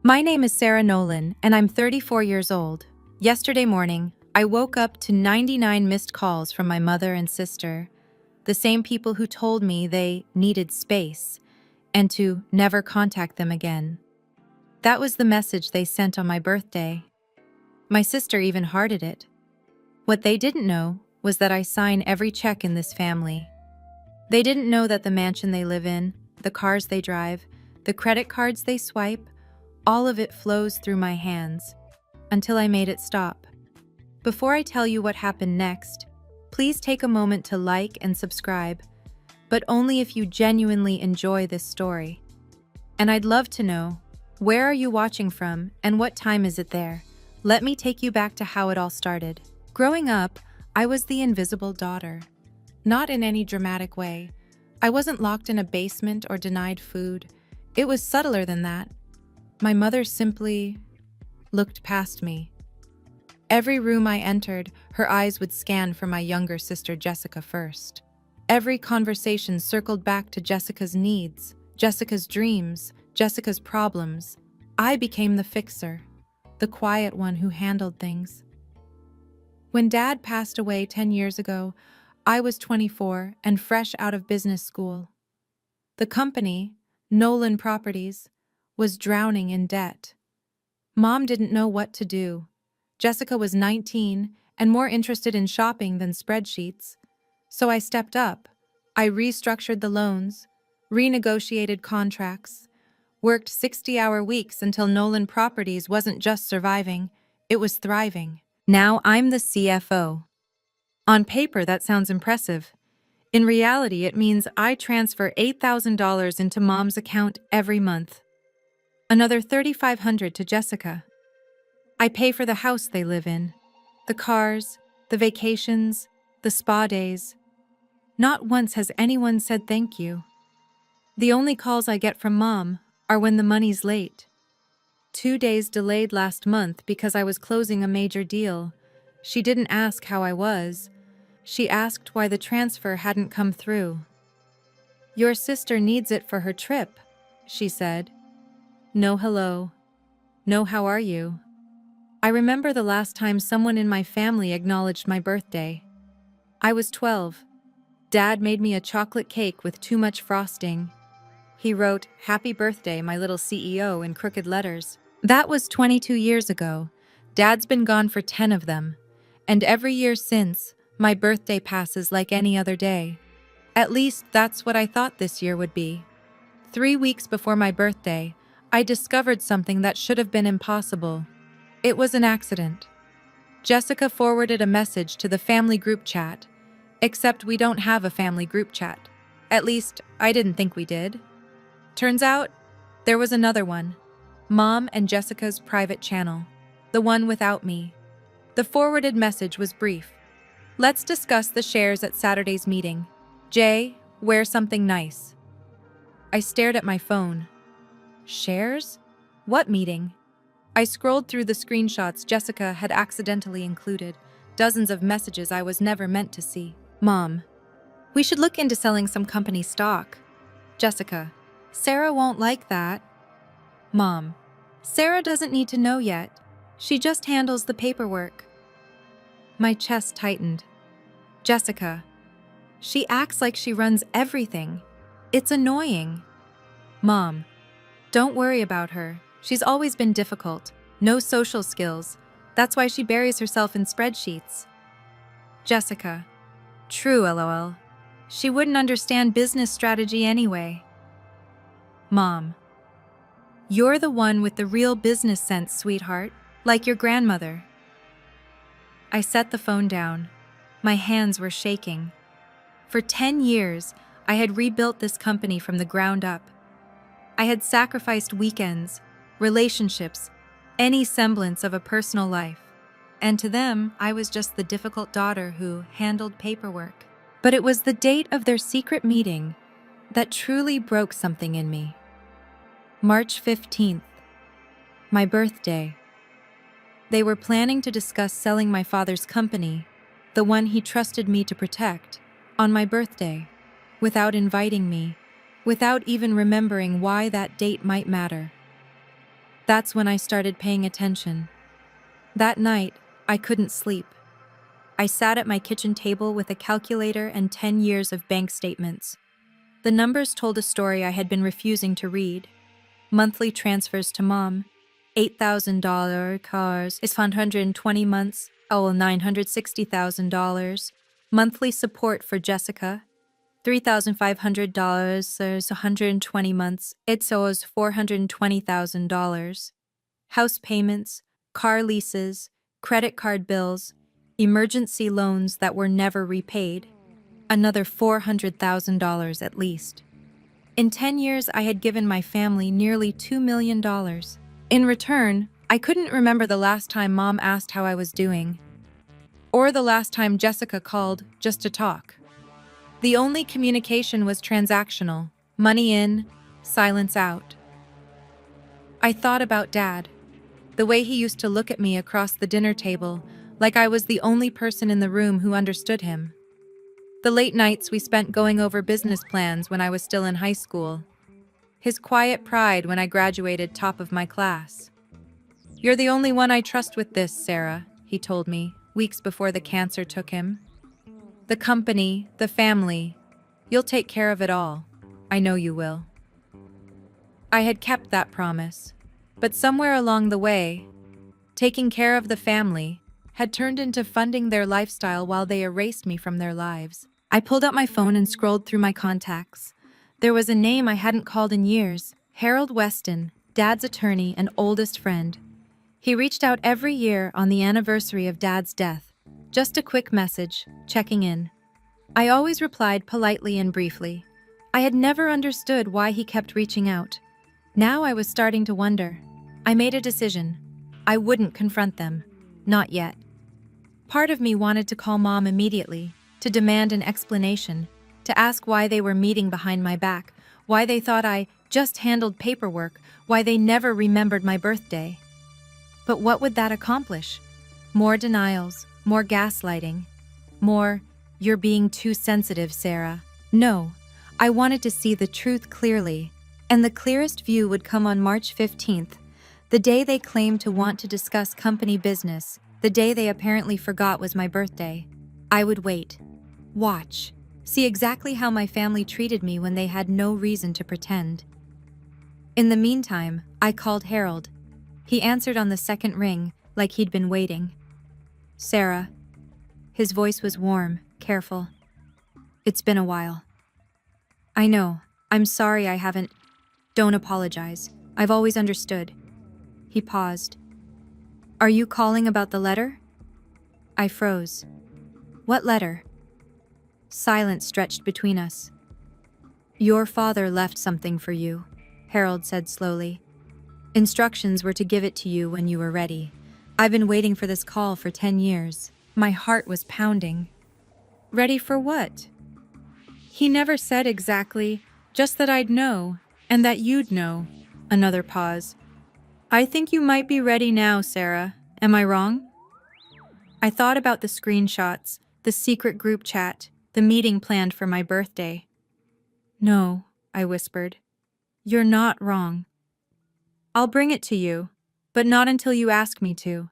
My name is Sarah Nolan, and I'm 34 years old. Yesterday morning, I woke up to 99 missed calls from my mother and sister, the same people who told me they needed space and to never contact them again. That was the message they sent on my birthday. My sister even hearted it. What they didn't know was that I sign every check in this family. They didn't know that the mansion they live in, the cars they drive, the credit cards they swipe, all of it flows through my hands, until I made it stop. Before I tell you what happened next, please take a moment to like and subscribe, but only if you genuinely enjoy this story. And I'd love to know, where are you watching from and what time is it there? Let me take you back to how it all started. Growing up, I was the invisible daughter. Not in any dramatic way. I wasn't locked in a basement or denied food. It was subtler than that. My mother simply looked past me. Every room I entered, her eyes would scan for my younger sister Jessica first. Every conversation circled back to Jessica's needs, Jessica's dreams, Jessica's problems. I became the fixer, the quiet one who handled things. When Dad passed away 10 years ago, I was 24 and fresh out of business school. The company, Nolan Properties, was drowning in debt. Mom didn't know what to do. Jessica was 19 and more interested in shopping than spreadsheets. So I stepped up. I restructured the loans, renegotiated contracts, worked 60-hour weeks until Nolan Properties wasn't just surviving, it was thriving. Now I'm the CFO. On paper, that sounds impressive. In reality, it means I transfer $8,000 into Mom's account every month. Another $3,500 to Jessica. I pay for the house they live in, the cars, the vacations, the spa days. Not once has anyone said thank you. The only calls I get from Mom are when the money's late. 2 days delayed last month because I was closing a major deal. She didn't ask how I was. She asked why the transfer hadn't come through. "Your sister needs it for her trip," she said. No hello. No how are you. I remember the last time someone in my family acknowledged my birthday. I was 12. Dad made me a chocolate cake with too much frosting. He wrote, "Happy birthday, my little CEO," in crooked letters. That was 22 years ago. Dad's been gone for 10 of them. And every year since, my birthday passes like any other day. At least that's what I thought this year would be. 3 weeks before my birthday, I discovered something that should have been impossible. It was an accident. Jessica forwarded a message to the family group chat, except we don't have a family group chat. At least, I didn't think we did. Turns out, there was another one. Mom and Jessica's private channel. The one without me. The forwarded message was brief. "Let's discuss the shares at Saturday's meeting. Jay, wear something nice." I stared at my phone. Shares? What meeting? I scrolled through the screenshots Jessica had accidentally included, dozens of messages I was never meant to see. "Mom, we should look into selling some company stock." Jessica, "Sarah won't like that." Mom, "Sarah doesn't need to know yet. She just handles the paperwork." My chest tightened. Jessica, "She acts like she runs everything. It's annoying." Mom, "Don't worry about her. She's always been difficult. No social skills. That's why she buries herself in spreadsheets." Jessica, "True, lol. She wouldn't understand business strategy anyway." Mom, "You're the one with the real business sense, sweetheart, like your grandmother." I set the phone down. My hands were shaking. For 10 years, I had rebuilt this company from the ground up. I had sacrificed weekends, relationships, any semblance of a personal life. And to them, I was just the difficult daughter who handled paperwork. But it was the date of their secret meeting that truly broke something in me. March 15th, my birthday. They were planning to discuss selling my father's company, the one he trusted me to protect, on my birthday, without inviting me, without even remembering why that date might matter. That's when I started paying attention. That night, I couldn't sleep. I sat at my kitchen table with a calculator and 10 years of bank statements. The numbers told a story I had been refusing to read. Monthly transfers to mom, $8,000 cars is 120 months, $960,000. Monthly support for Jessica, $3,500 is 120 months, it's owes $420,000. House payments, car leases, credit card bills, emergency loans that were never repaid, another $400,000 at least. In 10 years, I had given my family nearly $2 million. In return, I couldn't remember the last time Mom asked how I was doing, or the last time Jessica called just to talk. The only communication was transactional, money in, silence out. I thought about Dad, the way he used to look at me across the dinner table, like I was the only person in the room who understood him. The late nights we spent going over business plans when I was still in high school. His quiet pride when I graduated top of my class. "You're the only one I trust with this, Sarah," he told me, weeks before the cancer took him. "The company, the family, you'll take care of it all. I know you will." I had kept that promise, but somewhere along the way, taking care of the family had turned into funding their lifestyle while they erased me from their lives. I pulled out my phone and scrolled through my contacts. There was a name I hadn't called in years, Harold Weston, Dad's attorney and oldest friend. He reached out every year on the anniversary of Dad's death. Just a quick message, checking in. I always replied politely and briefly. I had never understood why he kept reaching out. Now I was starting to wonder. I made a decision. I wouldn't confront them. Not yet. Part of me wanted to call Mom immediately, to demand an explanation, to ask why they were meeting behind my back, why they thought I just handled paperwork, why they never remembered my birthday. But what would that accomplish? More denials, more gaslighting, more, "You're being too sensitive, Sarah." No, I wanted to see the truth clearly, and the clearest view would come on March 15th, the day they claimed to want to discuss company business, the day they apparently forgot was my birthday. I would wait. Watch. See exactly how my family treated me when they had no reason to pretend. In the meantime, I called Harold. He answered on the second ring, like he'd been waiting. "Sarah." His voice was warm, careful. "It's been a while." "I know. I'm sorry I haven't." "Don't apologize. I've always understood." He paused. "Are you calling about the letter?" I froze. "What letter?" Silence stretched between us. "Your father left something for you," Harold said slowly. "Instructions were to give it to you when you were ready. I've been waiting for this call for 10 years. My heart was pounding. Ready for what? He never said exactly, just that I'd know, and that you'd know. Another pause. "I think you might be ready now, Sarah. Am I wrong?" I thought about the screenshots, the secret group chat, the meeting planned for my birthday. "No," I whispered. "You're not wrong. I'll bring it to you, but not until you ask me to.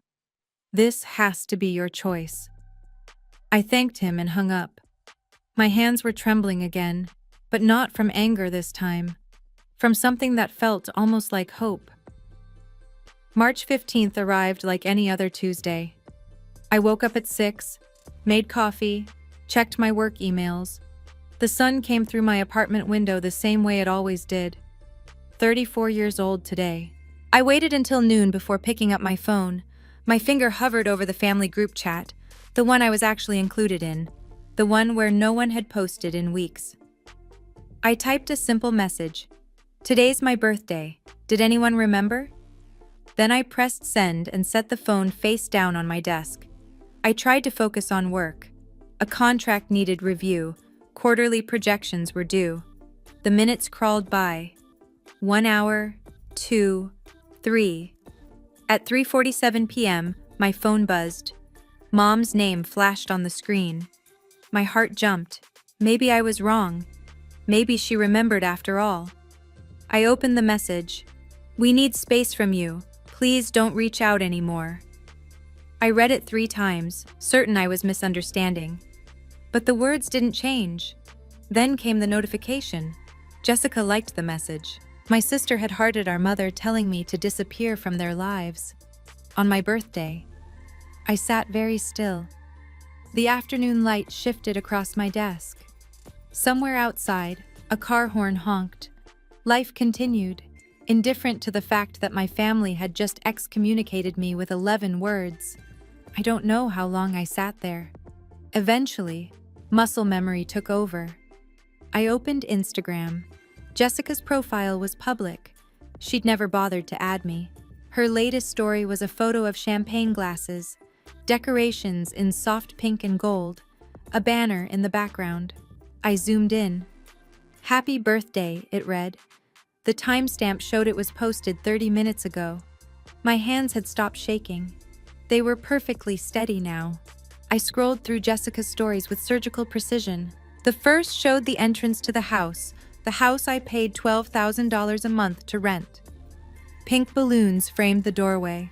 This has to be your choice." I thanked him and hung up. My hands were trembling again, but not from anger this time, from something that felt almost like hope. March 15th arrived like any other Tuesday. I woke up at 6, made coffee, checked my work emails. The sun came through my apartment window the same way it always did. 34 years old today. I waited until noon before picking up my phone. My finger hovered over the family group chat, the one I was actually included in, the one where no one had posted in weeks. I typed a simple message. "Today's my birthday. Did anyone remember?" Then I pressed send and set the phone face down on my desk. I tried to focus on work. A contract needed review. Quarterly projections were due. The minutes crawled by. 1 hour, 2, 3. At 3:47 p.m., my phone buzzed. Mom's name flashed on the screen. My heart jumped. Maybe I was wrong. Maybe she remembered after all. I opened the message. We need space from you. Please don't reach out anymore. I read it 3 times, certain I was misunderstanding. But the words didn't change. Then came the notification. Jessica liked the message. My sister had hearted our mother, telling me to disappear from their lives. On my birthday. I sat very still. The afternoon light shifted across my desk. Somewhere outside, a car horn honked. Life continued, indifferent to the fact that my family had just excommunicated me with 11 words. I don't know how long I sat there. Eventually, muscle memory took over. I opened Instagram. Jessica's profile was public. She'd never bothered to add me. Her latest story was a photo of champagne glasses, decorations in soft pink and gold, a banner in the background. I zoomed in. "Happy birthday," it read. The timestamp showed it was posted 30 minutes ago. My hands had stopped shaking. They were perfectly steady now. I scrolled through Jessica's stories with surgical precision. The first showed the entrance to the house I paid $12,000 a month to rent. Pink balloons framed the doorway.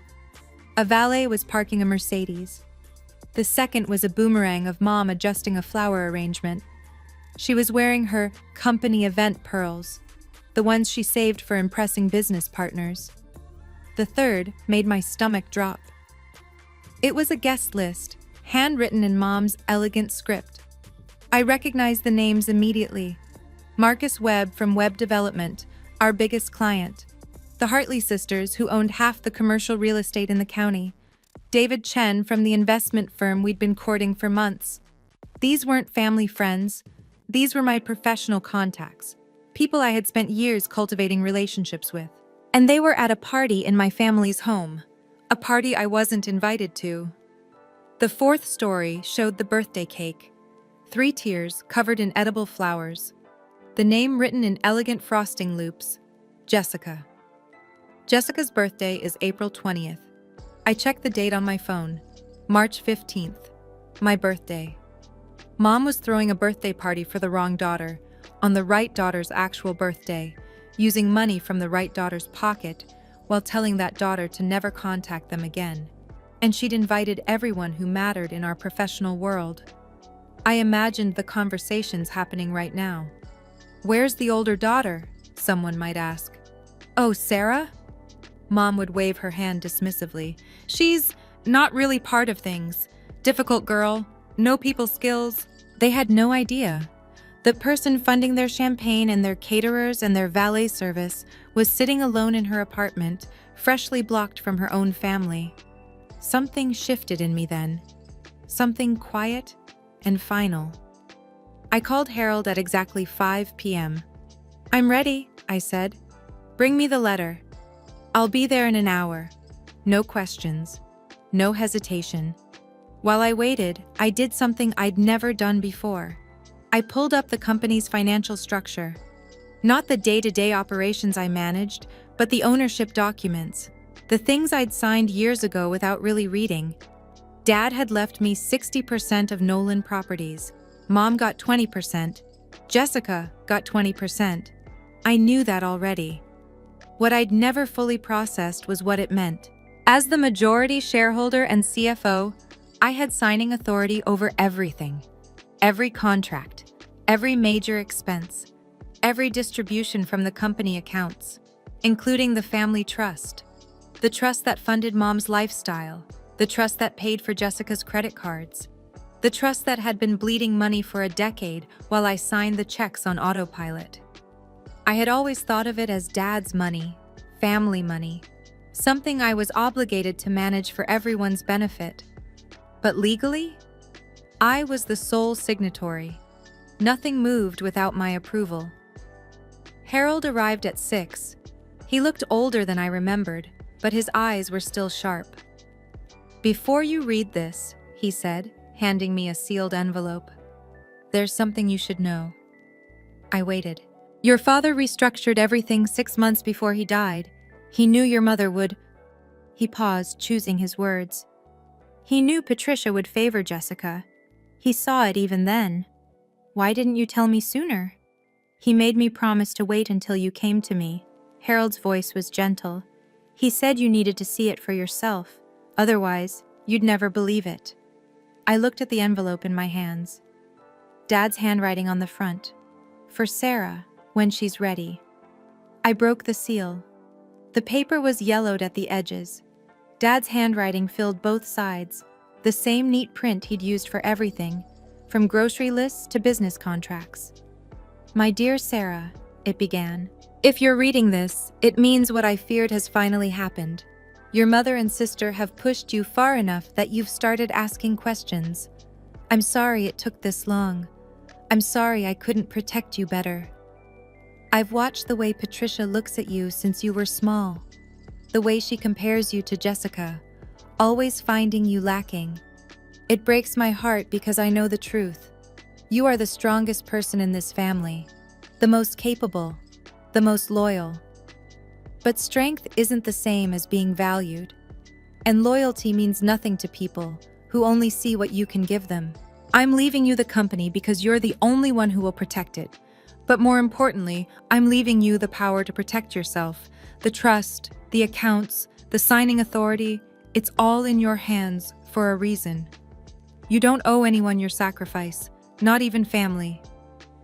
A valet was parking a Mercedes. The second was a boomerang of Mom adjusting a flower arrangement. She was wearing her company event pearls, the ones she saved for impressing business partners. The third made my stomach drop. It was a guest list, handwritten in Mom's elegant script. I recognized the names immediately. Marcus Webb from Web Development, our biggest client. The Hartley sisters, who owned half the commercial real estate in the county. David Chen from the investment firm we'd been courting for months. These weren't family friends. These were my professional contacts, people I had spent years cultivating relationships with. And they were at a party in my family's home, a party I wasn't invited to. The fourth story showed the birthday cake, 3 tiers covered in edible flowers. The name written in elegant frosting loops, Jessica. Jessica's birthday is April 20th. I checked the date on my phone, March 15th, my birthday. Mom was throwing a birthday party for the wrong daughter, on the right daughter's actual birthday, using money from the right daughter's pocket, while telling that daughter to never contact them again. And she'd invited everyone who mattered in our professional world. I imagined the conversations happening right now. "Where's the older daughter?" someone might ask. "Oh, Sarah?" Mom would wave her hand dismissively. "She's not really part of things. Difficult girl, no people skills." They had no idea. The person funding their champagne and their caterers and their valet service was sitting alone in her apartment, freshly blocked from her own family. Something shifted in me then. Something quiet and final. I called Harold at exactly 5 p.m. "I'm ready," I said. "Bring me the letter. I'll be there in an hour." No questions. No hesitation. While I waited, I did something I'd never done before. I pulled up the company's financial structure. Not the day-to-day operations I managed, but the ownership documents. The things I'd signed years ago without really reading. Dad had left me 60% of Nolan Properties. Mom got 20%. Jessica got 20%. I knew that already. What I'd never fully processed was what it meant. As the majority shareholder and CFO, I had signing authority over everything. Every contract, every major expense, every distribution from the company accounts, including the family trust. The trust that funded Mom's lifestyle, the trust that paid for Jessica's credit cards, the trust that had been bleeding money for a decade while I signed the checks on autopilot. I had always thought of it as Dad's money, family money, something I was obligated to manage for everyone's benefit. But legally, I was the sole signatory. Nothing moved without my approval. Harold arrived at 6. He looked older than I remembered, but his eyes were still sharp. "Before you read this," he said, handing me a sealed envelope, "there's something you should know." I waited. "Your father restructured everything 6 months before he died. He knew your mother would—" He paused, choosing his words. "He knew Patricia would favor Jessica. He saw it even then. Why didn't you tell me sooner? He made me promise to wait until you came to me. Harold's voice was gentle. He said you needed to see it for yourself. Otherwise, you'd never believe it. I looked at the envelope in my hands. Dad's handwriting on the front. For Sarah, when she's ready. I broke the seal. The paper was yellowed at the edges. Dad's handwriting filled both sides, the same neat print he'd used for everything, from grocery lists to business contracts. My dear Sarah, it began. If you're reading this, it means what I feared has finally happened. Your mother and sister have pushed you far enough that you've started asking questions. I'm sorry it took this long. I'm sorry I couldn't protect you better. I've watched the way Patricia looks at you since you were small. The way she compares you to Jessica, always finding you lacking. It breaks my heart because I know the truth. You are the strongest person in this family, the most capable, the most loyal. But strength isn't the same as being valued. And loyalty means nothing to people who only see what you can give them. I'm leaving you the company because you're the only one who will protect it. But more importantly, I'm leaving you the power to protect yourself. The trust, the accounts, the signing authority, it's all in your hands for a reason. You don't owe anyone your sacrifice, not even family.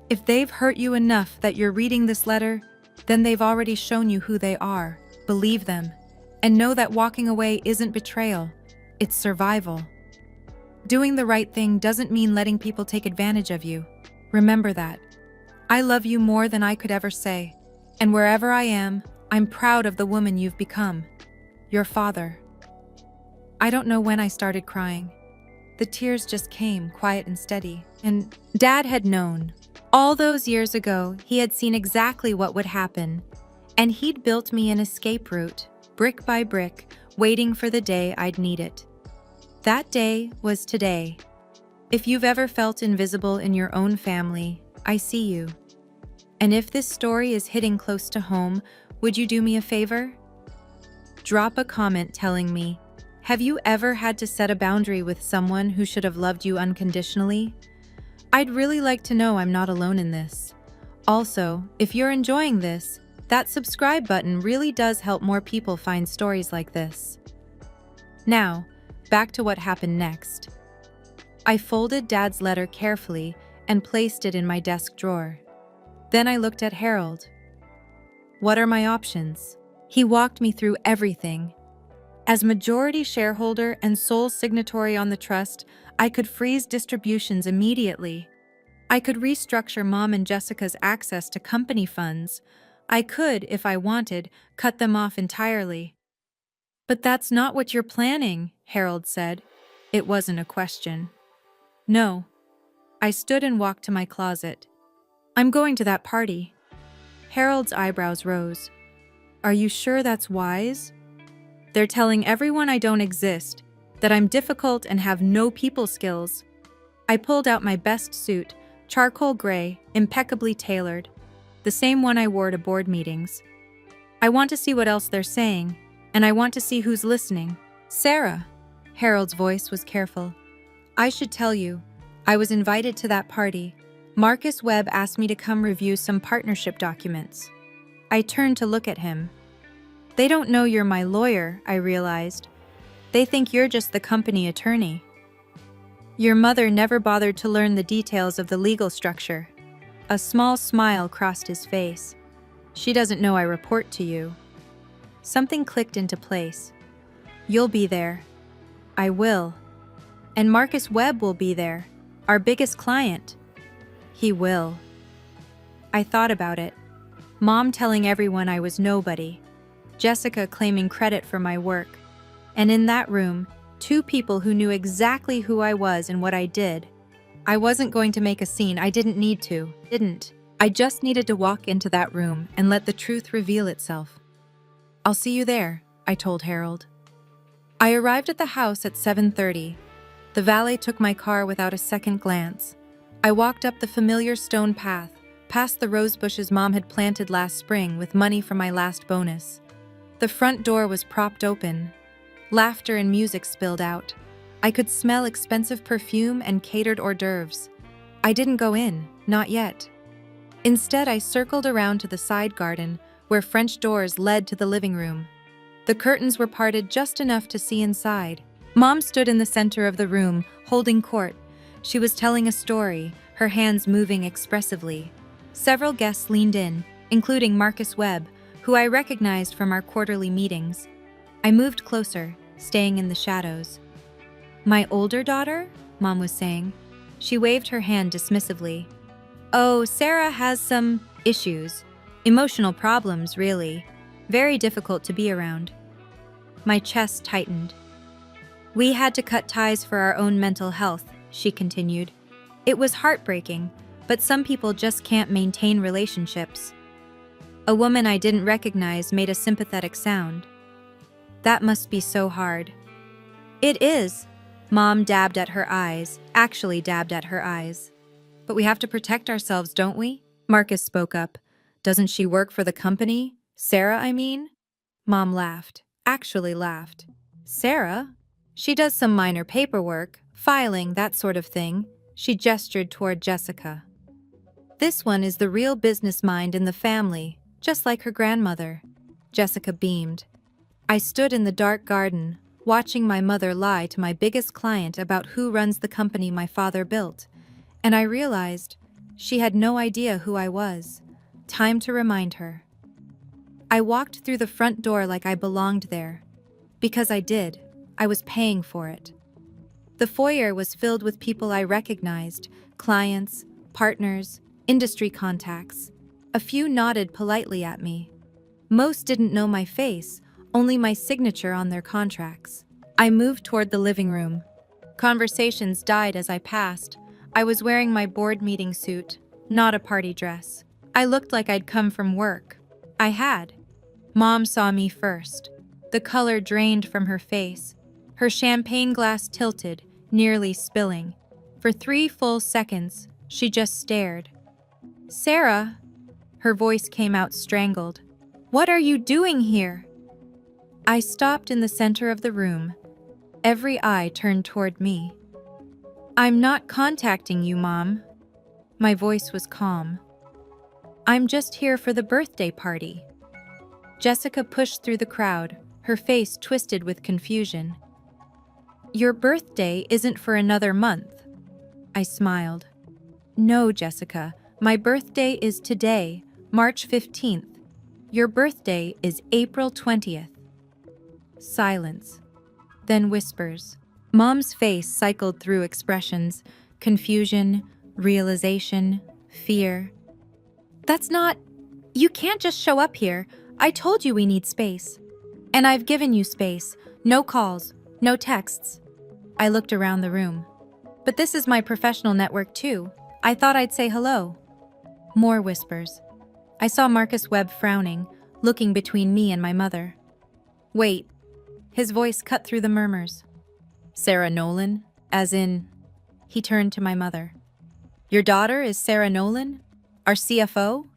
If they've hurt you enough that you're reading this letter, then they've already shown you who they are. Believe them. And know that walking away isn't betrayal, it's survival. Doing the right thing doesn't mean letting people take advantage of you. Remember that. I love you more than I could ever say. And wherever I am, I'm proud of the woman you've become. Your father. I don't know when I started crying. The tears just came, quiet and steady. And Dad had known. All those years ago, he had seen exactly what would happen. And he'd built me an escape route, brick by brick, waiting for the day I'd need it. That day was today. If you've ever felt invisible in your own family, I see you. And if this story is hitting close to home, would you do me a favor? Drop a comment telling me, have you ever had to set a boundary with someone who should have loved you unconditionally? I'd really like to know I'm not alone in this. Also, if you're enjoying this, that subscribe button really does help more people find stories like this. Now, back to what happened next. I folded Dad's letter carefully and placed it in my desk drawer. Then I looked at Harold. What are my options? He walked me through everything. As majority shareholder and sole signatory on the trust, I could freeze distributions immediately. I could restructure Mom and Jessica's access to company funds. I could, if I wanted, cut them off entirely. But that's not what you're planning, Harold said. It wasn't a question. No. I stood and walked to my closet. I'm going to that party. Harold's eyebrows rose. Are you sure that's wise? They're telling everyone I don't exist, that I'm difficult and have no people skills. I pulled out my best suit, charcoal gray, impeccably tailored, the same one I wore to board meetings. I want to see what else they're saying, and I want to see who's listening. Sarah, Harold's voice was careful. I should tell you, I was invited to that party. Marcus Webb asked me to come review some partnership documents. I turned to look at him. They don't know you're my lawyer, I realized. They think you're just the company attorney. Your mother never bothered to learn the details of the legal structure. A small smile crossed his face. She doesn't know I report to you. Something clicked into place. You'll be there. I will. And Marcus Webb will be there, our biggest client. He will. I thought about it. Mom telling everyone I was nobody. Jessica claiming credit for my work. And in that room, two people who knew exactly who I was and what I did. I wasn't going to make a scene. I didn't need to. I just needed to walk into that room and let the truth reveal itself. I'll see you there, I told Harold. I arrived at the house at 7:30. The valet took my car without a second glance. I walked up the familiar stone path, past the rose bushes Mom had planted last spring with money from my last bonus. The front door was propped open. Laughter and music spilled out. I could smell expensive perfume and catered hors d'oeuvres. I didn't go in, not yet. Instead, I circled around to the side garden, where French doors led to the living room. The curtains were parted just enough to see inside. Mom stood in the center of the room, holding court. She was telling a story, her hands moving expressively. Several guests leaned in, including Marcus Webb, who I recognized from our quarterly meetings. I moved closer, staying in the shadows. "My older daughter?" Mom was saying. She waved her hand dismissively. "Oh, Sarah has some issues. Emotional problems, really. Very difficult to be around." My chest tightened. "We had to cut ties for our own mental health," she continued. "It was heartbreaking, but some people just can't maintain relationships." A woman I didn't recognize made a sympathetic sound. "That must be so hard." "It is." Mom dabbed at her eyes, actually dabbed at her eyes. "But we have to protect ourselves, don't we?" Marcus spoke up. "Doesn't she work for the company? Sarah, I mean?" Mom laughed, actually laughed. "Sarah? She does some minor paperwork, filing, that sort of thing." She gestured toward Jessica. "This one is the real business mind in the family, just like her grandmother." Jessica beamed. I stood in the dark garden, watching my mother lie to my biggest client about who runs the company my father built, and I realized she had no idea who I was. Time to remind her. I walked through the front door like I belonged there. Because I did. I was paying for it. The foyer was filled with people I recognized, clients, partners, industry contacts. A few nodded politely at me. Most didn't know my face, only my signature on their contracts. I moved toward the living room. Conversations died as I passed. I was wearing my board meeting suit, not a party dress. I looked like I'd come from work. I had. Mom saw me first. The color drained from her face. Her champagne glass tilted, nearly spilling. For 3 full seconds, she just stared. "Sarah," her voice came out strangled. "What are you doing here?" I stopped in the center of the room. Every eye turned toward me. "I'm not contacting you, Mom." My voice was calm. "I'm just here for the birthday party." Jessica pushed through the crowd, her face twisted with confusion. "Your birthday isn't for another month." I smiled. "No, Jessica, my birthday is today, March 15th. Your birthday is April 20th. Silence. Then whispers. Mom's face cycled through expressions: confusion, realization, fear. "That's not... You can't just show up here. I told you we need space. And I've given you space. No calls, no texts." I looked around the room. "But this is my professional network too. I thought I'd say hello." More whispers. I saw Marcus Webb frowning, looking between me and my mother. "Wait." His voice cut through the murmurs. "Sarah Nolan? As in..." He turned to my mother. "Your daughter is Sarah Nolan? Our CFO?"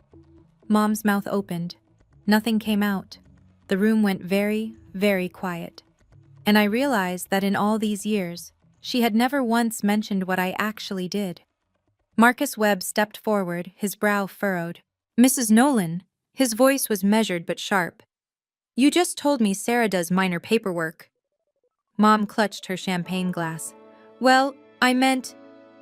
Mom's mouth opened. Nothing came out. The room went very, very quiet. And I realized that in all these years, she had never once mentioned what I actually did. Marcus Webb stepped forward, his brow furrowed. "Mrs. Nolan," his voice was measured but sharp. "You just told me Sarah does minor paperwork." Mom clutched her champagne glass. "Well, I meant..."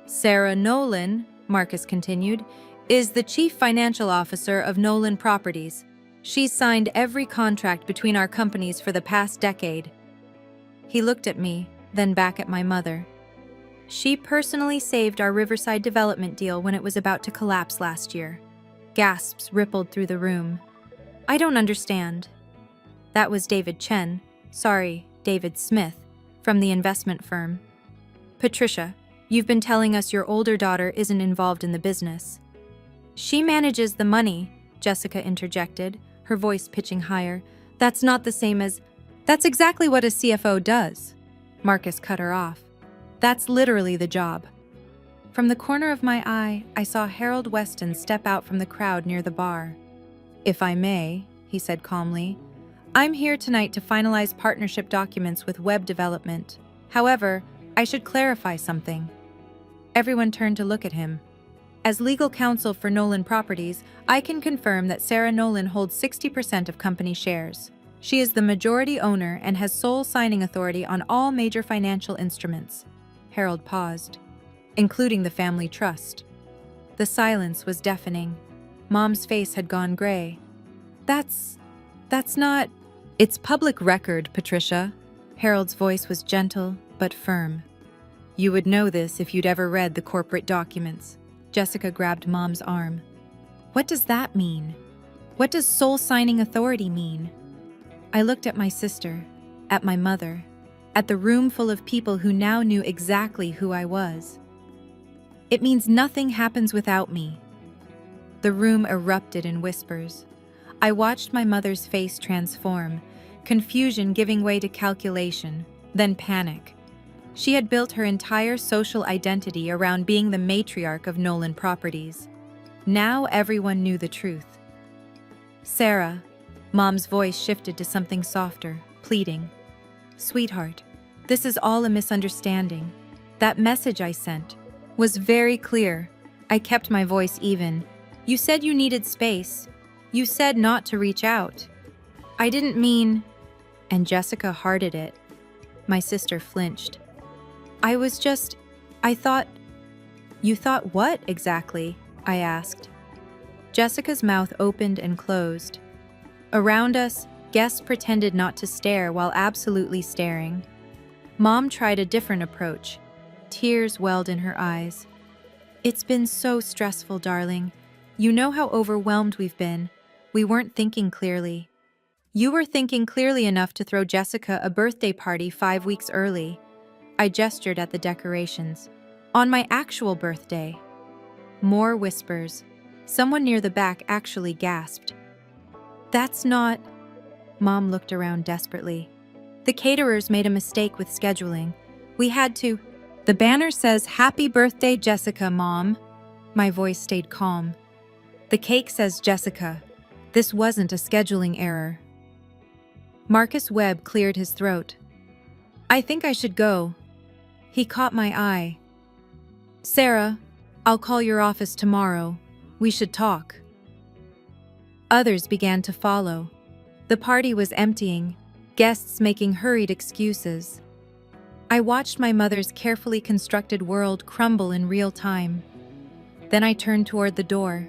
"Sarah Nolan," Marcus continued, "is the chief financial officer of Nolan Properties. She's signed every contract between our companies for the past decade." He looked at me, then back at my mother. "She personally saved our Riverside development deal when it was about to collapse last year." Gasps rippled through the room. "I don't understand." That was David David Smith, from the investment firm. "Patricia, you've been telling us your older daughter isn't involved in the business." "She manages the money," Jessica interjected, her voice pitching higher. "That's not the same as..." "That's exactly what a CFO does," Marcus cut her off. "That's literally the job." From the corner of my eye, I saw Harold Weston step out from the crowd near the bar. "If I may," he said calmly, "I'm here tonight to finalize partnership documents with Web Development. However, I should clarify something." Everyone turned to look at him. As legal counsel for Nolan Properties, I can confirm that Sarah Nolan holds 60% of company shares. She is the majority owner and has sole signing authority on all major financial instruments. Harold paused, including the family trust. The silence was deafening. Mom's face had gone gray. That's not... It's public record, Patricia. Harold's voice was gentle but firm. You would know this if you'd ever read the corporate documents. Jessica grabbed Mom's arm. What does that mean? What does sole signing authority mean? I looked at my sister, at my mother, at the room full of people who now knew exactly who I was. It means nothing happens without me. The room erupted in whispers. I watched my mother's face transform, confusion giving way to calculation, then panic. She had built her entire social identity around being the matriarch of Nolan Properties. Now everyone knew the truth. Sarah, Mom's voice shifted to something softer, pleading. Sweetheart, this is all a misunderstanding. That message I sent was very clear. I kept my voice even. You said you needed space. You said not to reach out. I didn't mean... And Jessica hearted it. My sister flinched. I thought... You thought what exactly? I asked. Jessica's mouth opened and closed. Around us, guests pretended not to stare while absolutely staring. Mom tried a different approach. Tears welled in her eyes. It's been so stressful, darling. You know how overwhelmed we've been. We weren't thinking clearly. You were thinking clearly enough to throw Jessica a birthday party 5 weeks early. I gestured at the decorations. On my actual birthday. More whispers. Someone near the back actually gasped. That's not... Mom looked around desperately. The caterers made a mistake with scheduling. We had to... The banner says, Happy Birthday, Jessica, Mom. My voice stayed calm. The cake says Jessica. This wasn't a scheduling error. Marcus Webb cleared his throat. I think I should go. He caught my eye. Sarah, I'll call your office tomorrow. We should talk. Others began to follow. The party was emptying, guests making hurried excuses. I watched my mother's carefully constructed world crumble in real time. Then I turned toward the door.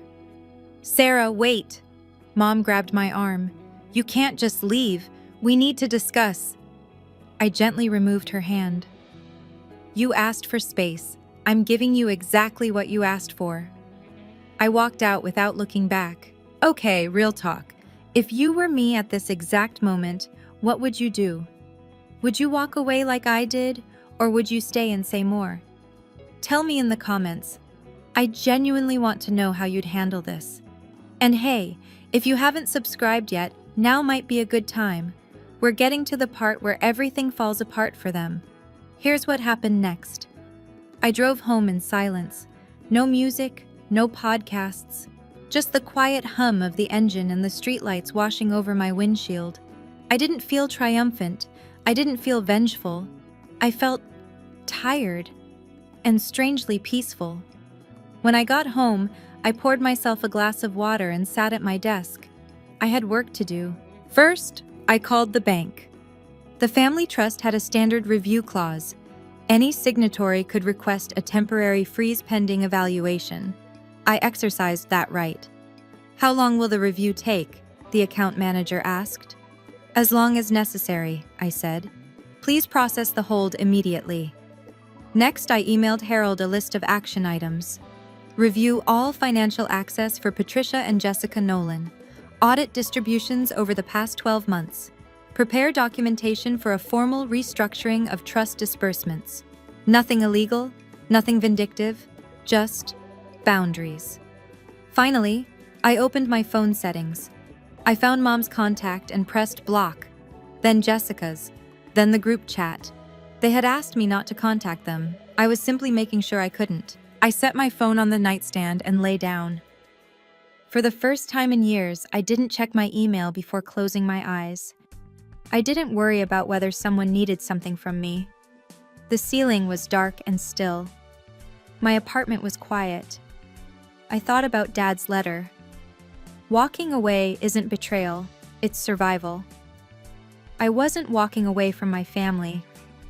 Sarah, wait! Mom grabbed my arm. You can't just leave. We need to discuss. I gently removed her hand. You asked for space. I'm giving you exactly what you asked for. I walked out without looking back. Okay, real talk. If you were me at this exact moment, what would you do? Would you walk away like I did, or would you stay and say more? Tell me in the comments. I genuinely want to know how you'd handle this. And hey, if you haven't subscribed yet, now might be a good time. We're getting to the part where everything falls apart for them. Here's what happened next. I drove home in silence. No music, no podcasts. Just the quiet hum of the engine and the streetlights washing over my windshield. I didn't feel triumphant. I didn't feel vengeful. I felt tired and strangely peaceful. When I got home, I poured myself a glass of water and sat at my desk. I had work to do. First, I called the bank. The family trust had a standard review clause. Any signatory could request a temporary freeze pending evaluation. I exercised that right. How long will the review take? The account manager asked. As long as necessary, I said. Please process the hold immediately. Next, I emailed Harold a list of action items. Review all financial access for Patricia and Jessica Nolan. Audit distributions over the past 12 months. Prepare documentation for a formal restructuring of trust disbursements. Nothing illegal, nothing vindictive, just boundaries. Finally, I opened my phone settings. I found Mom's contact and pressed block, then Jessica's, then the group chat. They had asked me not to contact them. I was simply making sure I couldn't. I set my phone on the nightstand and lay down. For the first time in years, I didn't check my email before closing my eyes. I didn't worry about whether someone needed something from me. The ceiling was dark and still. My apartment was quiet. I thought about Dad's letter. Walking away isn't betrayal, it's survival. I wasn't walking away from my family.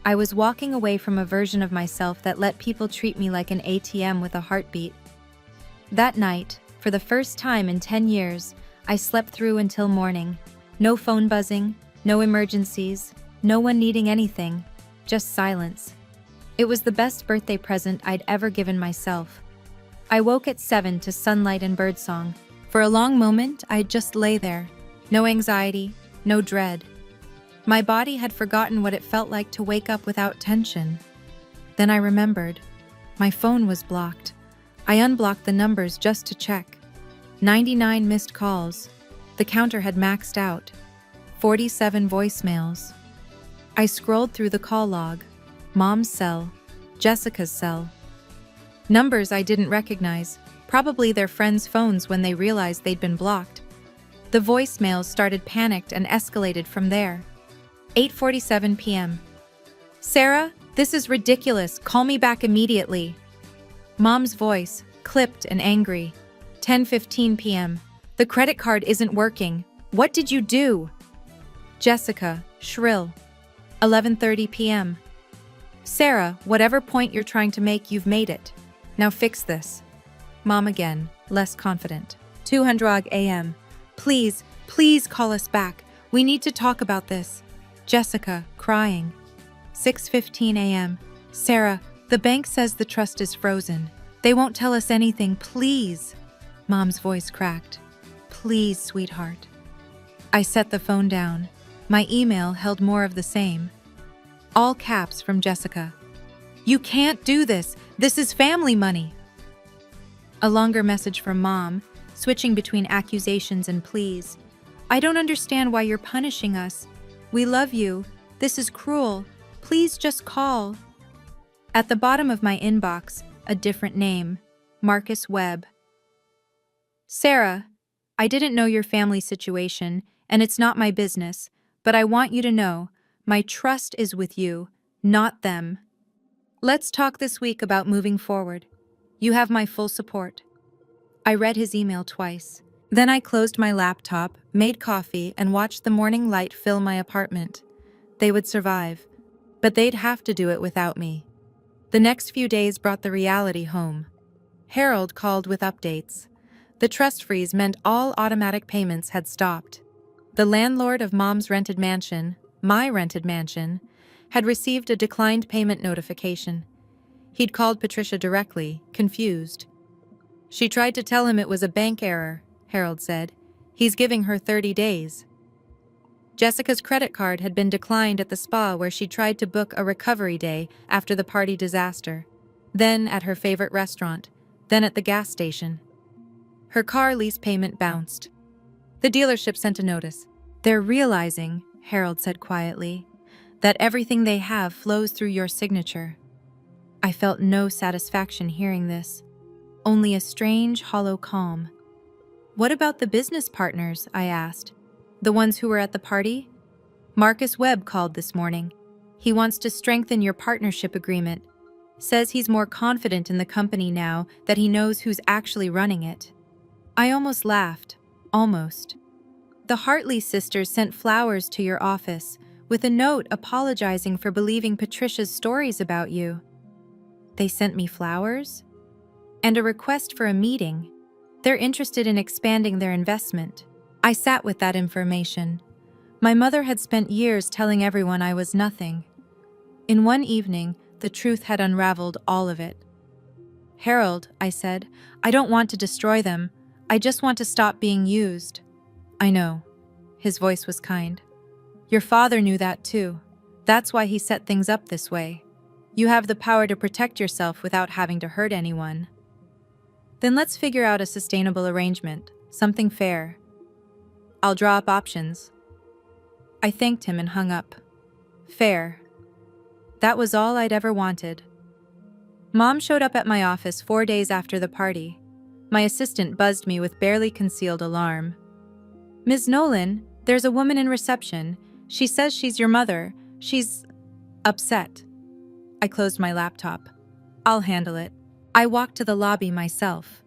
I was walking away from a version of myself that let people treat me like an ATM with a heartbeat. That night, for the first time in 10 years, I slept through until morning. No phone buzzing, no emergencies, no one needing anything, just silence. It was the best birthday present I'd ever given myself. I woke at 7 to sunlight and birdsong. For a long moment, I'd just lay there. No anxiety, no dread. My body had forgotten what it felt like to wake up without tension. Then I remembered. My phone was blocked. I unblocked the numbers just to check. 99 missed calls. The counter had maxed out. 47 voicemails. I scrolled through the call log. Mom's cell. Jessica's cell. Numbers I didn't recognize. Probably their friends' phones when they realized they'd been blocked. The voicemails started panicked and escalated from there. 8:47 p.m. Sarah, this is ridiculous. Call me back immediately. Mom's voice, clipped and angry. 10:15 p.m. The credit card isn't working. What did you do? Jessica, shrill. 11:30 p.m. Sarah, whatever point you're trying to make, you've made it. Now fix this. Mom again, less confident. 2:00 a.m. Please, please call us back. We need to talk about this. Jessica, crying. 6:15 a.m. Sarah, the bank says the trust is frozen. They won't tell us anything, please. Mom's voice cracked. Please, sweetheart. I set the phone down. My email held more of the same. All caps from Jessica. You can't do this. This is family money. A longer message from Mom, switching between accusations and pleas. I don't understand why you're punishing us. We love you. This is cruel. Please just call. At the bottom of my inbox, a different name, Marcus Webb. Sarah, I didn't know your family situation, and it's not my business, but I want you to know, my trust is with you, not them. Let's talk this week about moving forward. You have my full support. I read his email twice. Then I closed my laptop, made coffee, and watched the morning light fill my apartment. They would survive, but they'd have to do it without me. The next few days brought the reality home. Harold called with updates. The trust freeze meant all automatic payments had stopped. The landlord of Mom's rented mansion, my rented mansion, had received a declined payment notification. He'd called Patricia directly, confused. She tried to tell him it was a bank error, Harold said. He's giving her 30 days. Jessica's credit card had been declined at the spa where she tried to book a recovery day after the party disaster, then at her favorite restaurant, then at the gas station. Her car lease payment bounced. The dealership sent a notice. They're realizing, Harold said quietly, that everything they have flows through your signature. I felt no satisfaction hearing this, only a strange, hollow calm. What about the business partners? I asked. The ones who were at the party? Marcus Webb called this morning. He wants to strengthen your partnership agreement. Says he's more confident in the company now that he knows who's actually running it. I almost laughed. Almost. The Hartley sisters sent flowers to your office with a note apologizing for believing Patricia's stories about you. They sent me flowers? And a request for a meeting. They're interested in expanding their investment. I sat with that information. My mother had spent years telling everyone I was nothing. In one evening, the truth had unraveled all of it. Harold, I said, I don't want to destroy them. I just want to stop being used. I know. His voice was kind. Your father knew that too. That's why he set things up this way. You have the power to protect yourself without having to hurt anyone. Then let's figure out a sustainable arrangement, something fair. I'll draw up options. I thanked him and hung up. Fair. That was all I'd ever wanted. Mom showed up at my office 4 days after the party. My assistant buzzed me with barely concealed alarm. Ms. Nolan, there's a woman in reception. She says she's your mother. She's upset. I closed my laptop. I'll handle it. I walked to the lobby myself.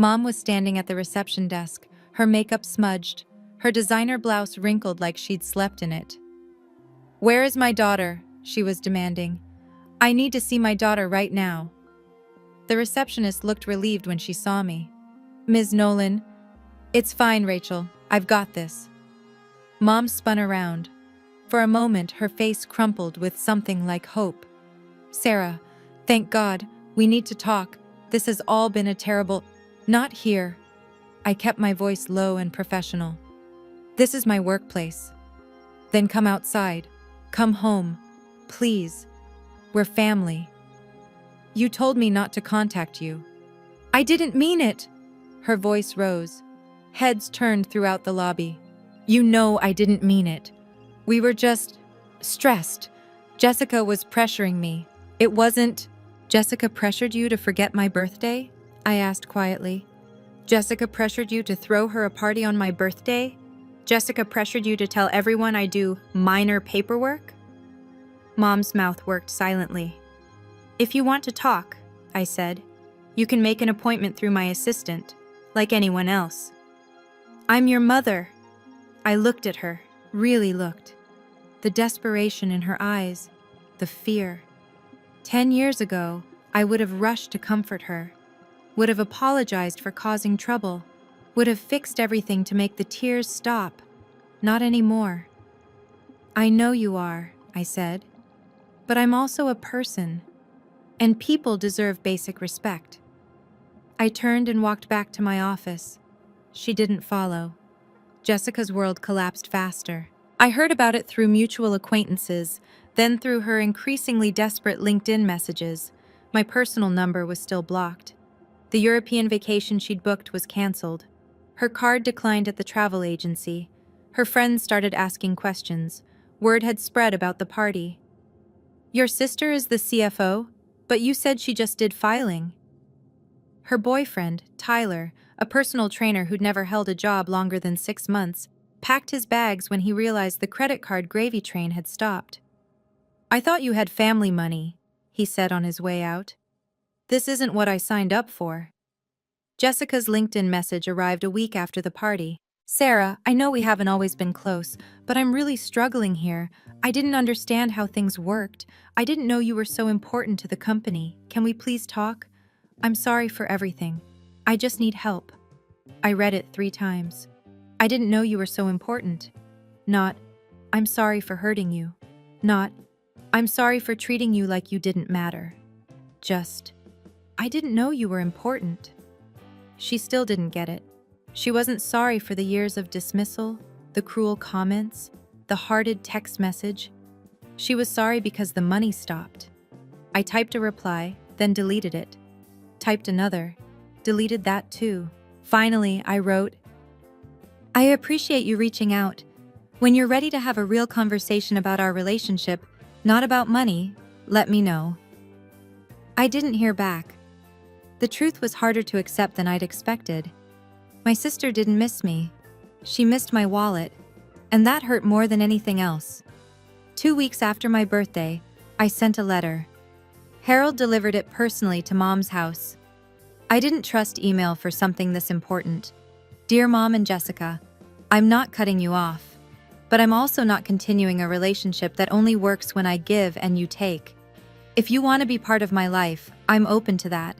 Mom was standing at the reception desk, her makeup smudged, her designer blouse wrinkled like she'd slept in it. "Where is my daughter?" she was demanding. "I need to see my daughter right now." The receptionist looked relieved when she saw me. "Ms. Nolan, it's fine, Rachel. I've got this." Mom spun around. For a moment, her face crumpled with something like hope. "Sarah, thank God, we need to talk. This has all been a terrible—" "Not here." I kept my voice low and professional. "This is my workplace." "Then come outside. Come home. Please. We're family." "You told me not to contact you." "I didn't mean it." Her voice rose. Heads turned throughout the lobby. "You know I didn't mean it. We were just stressed. Jessica was pressuring me. It wasn't—" "Jessica pressured you to forget my birthday?" I asked quietly. "Jessica pressured you to throw her a party on my birthday? Jessica pressured you to tell everyone I do minor paperwork?" Mom's mouth worked silently. "If you want to talk," I said, "you can make an appointment through my assistant, like anyone else." "I'm your mother." I looked at her, really looked. The desperation in her eyes, the fear. 10 years ago, I would have rushed to comfort her, would have apologized for causing trouble, would have fixed everything to make the tears stop. Not anymore. "I know you are," I said, "but I'm also a person, and people deserve basic respect." I turned and walked back to my office. She didn't follow. Jessica's world collapsed faster. I heard about it through mutual acquaintances, then through her increasingly desperate LinkedIn messages. My personal number was still blocked. The European vacation she'd booked was canceled. Her card declined at the travel agency. Her friends started asking questions. Word had spread about the party. "Your sister is the CFO, but you said she just did filing." Her boyfriend, Tyler, a personal trainer who'd never held a job longer than 6 months, packed his bags when he realized the credit card gravy train had stopped. "I thought you had family money," he said on his way out. "This isn't what I signed up for." Jessica's LinkedIn message arrived a week after the party. "Sarah, I know we haven't always been close, but I'm really struggling here. I didn't understand how things worked. I didn't know you were so important to the company. Can we please talk? I'm sorry for everything. I just need help." I read it 3 times. "I didn't know you were so important." Not, "I'm sorry for hurting you." Not, "I'm sorry for treating you like you didn't matter." Just, "I didn't know you were important." She still didn't get it. She wasn't sorry for the years of dismissal, the cruel comments, the hearted text message. She was sorry because the money stopped. I typed a reply, then deleted it. Typed another, deleted that too. Finally, I wrote, "I appreciate you reaching out. When you're ready to have a real conversation about our relationship, not about money, let me know." I didn't hear back. The truth was harder to accept than I'd expected. My sister didn't miss me. She missed my wallet, and that hurt more than anything else. 2 weeks after my birthday, I sent a letter. Harold delivered it personally to Mom's house. I didn't trust email for something this important. "Dear Mom and Jessica, I'm not cutting you off, but I'm also not continuing a relationship that only works when I give and you take. If you want to be part of my life, I'm open to that.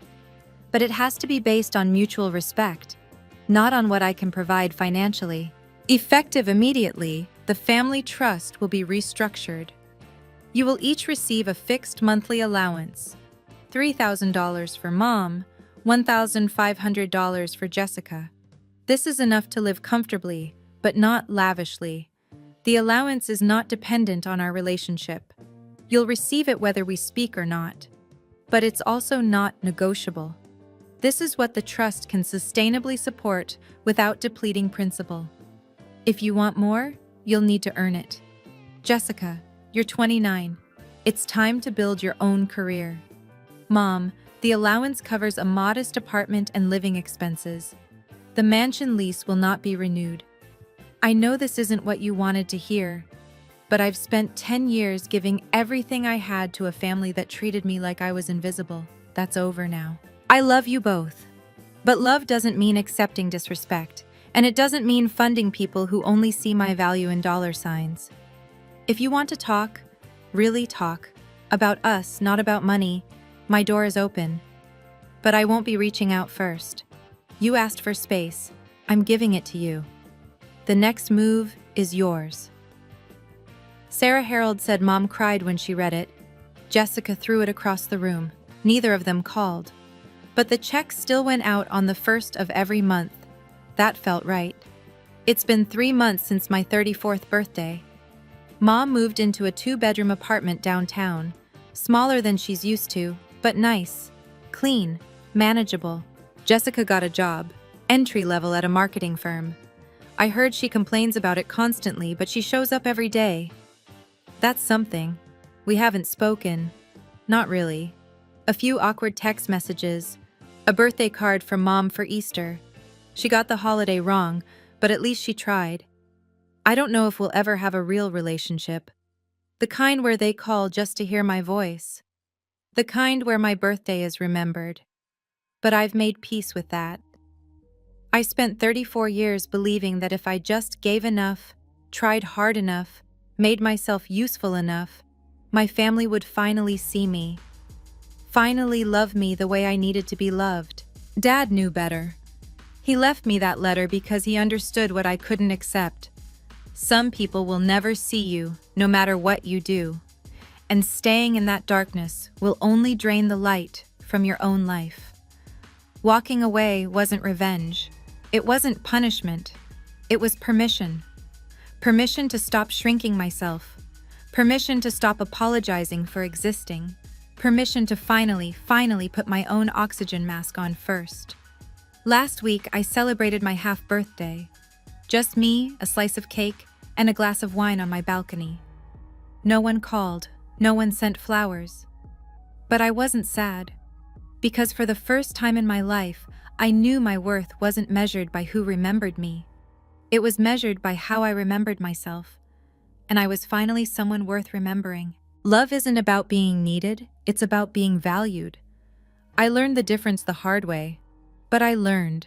But it has to be based on mutual respect, not on what I can provide financially." Effective immediately, the family trust will be restructured. You will each receive a fixed monthly allowance, $3,000 for Mom, $1,500 for Jessica. This is enough to live comfortably, but not lavishly. The allowance is not dependent on our relationship. You'll receive it whether we speak or not. But it's also not negotiable. This is what the trust can sustainably support without depleting principal. If you want more, you'll need to earn it. Jessica, you're 29. It's time to build your own career. Mom, the allowance covers a modest apartment and living expenses. The mansion lease will not be renewed. I know this isn't what you wanted to hear, but I've spent 10 years giving everything I had to a family that treated me like I was invisible. That's over now. I love you both. But love doesn't mean accepting disrespect, and it doesn't mean funding people who only see my value in dollar signs. If you want to talk, really talk, about us, not about money, my door is open. But I won't be reaching out first. You asked for space. I'm giving it to you. The next move is yours. Sarah Harold said Mom cried when she read it. Jessica threw it across the room. Neither of them called. But the check still went out on the 1st of every month. That felt right. It's been 3 months since my 34th birthday. Mom moved into a 2-bedroom apartment downtown, smaller than she's used to, but nice, clean, manageable. Jessica got a job, entry level at a marketing firm. I heard she complains about it constantly, but she shows up every day. That's something. We haven't spoken. Not really. A few awkward text messages, a birthday card from Mom for Easter. She got the holiday wrong, but at least she tried. I don't know if we'll ever have a real relationship. The kind where they call just to hear my voice. The kind where my birthday is remembered. But I've made peace with that. I spent 34 years believing that if I just gave enough, tried hard enough, made myself useful enough, my family would finally see me. Finally love me the way I needed to be loved. Dad knew better. He left me that letter because he understood what I couldn't accept. Some people will never see you, no matter what you do. And staying in that darkness will only drain the light from your own life. Walking away wasn't revenge. It wasn't punishment. It was permission. Permission to stop shrinking myself. Permission to stop apologizing for existing. Permission to finally put my own oxygen mask on first. Last week, I celebrated my half-birthday. Just me, a slice of cake, and a glass of wine on my balcony. No one called. No one sent flowers. But I wasn't sad. Because for the first time in my life, I knew my worth wasn't measured by who remembered me. It was measured by how I remembered myself. And I was finally someone worth remembering. Love isn't about being needed, it's about being valued. I learned the difference the hard way, but I learned.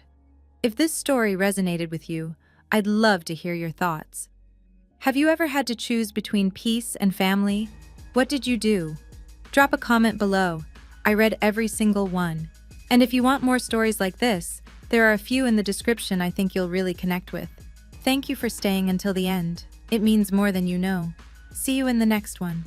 If this story resonated with you, I'd love to hear your thoughts. Have you ever had to choose between peace and family? What did you do? Drop a comment below. I read every single one. And if you want more stories like this, there are a few in the description I think you'll really connect with. Thank you for staying until the end. It means more than you know. See you in the next one.